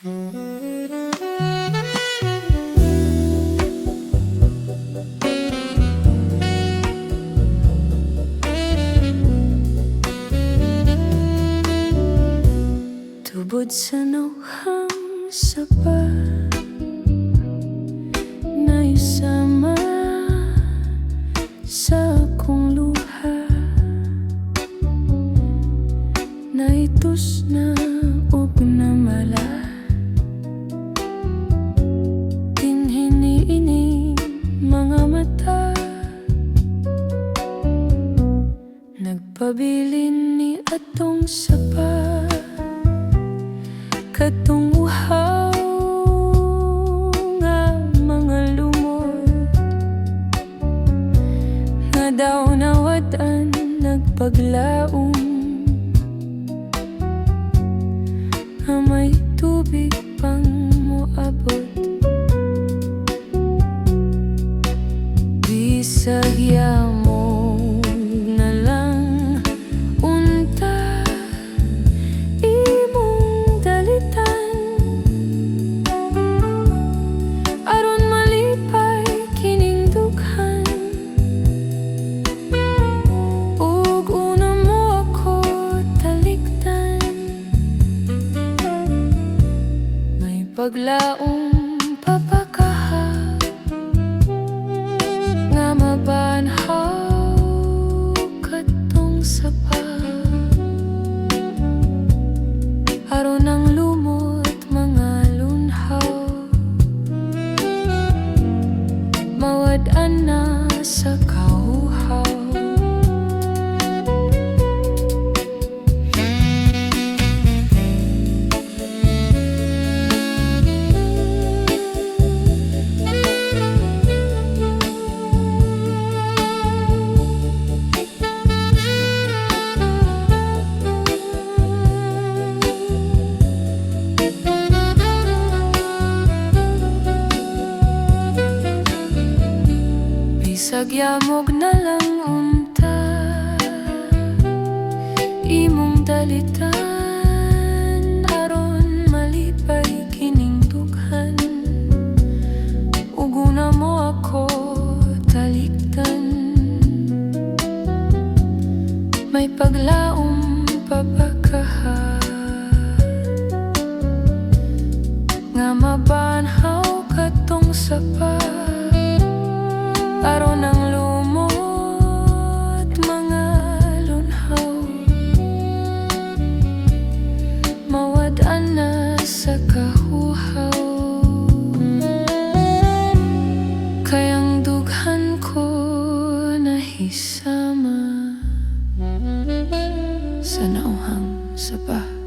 Tubod sa nauhang sapa na isama sa akong luha, na itus na ug namala. Tinhini-ini mga mata, nagpabilin ni atong sapa, katong uhaw nga mga lumot, nga daw nawatan nagpaglaom, nga may tubig pang moabot. Bisag yamog na lang unta imong dalitan, aron malipay kining dughan. Ug una mo ako talikdan, may paglaom papakaha, nga mabanhaw katong sapa, aron ang lumot mga lunhaw, mawad-an na sa kauhaw. Bisag yamog na lang unta imong dalitan, aron malipay kining dughan. Ug una mo ako talikdan, may paglaom papakaha, nga mabanhaw katong sapa, aron ang lumot mga lunhaw, mawad-an na sa kahuhaw. Kayang dughan ko nahisama sa nauhang sapa.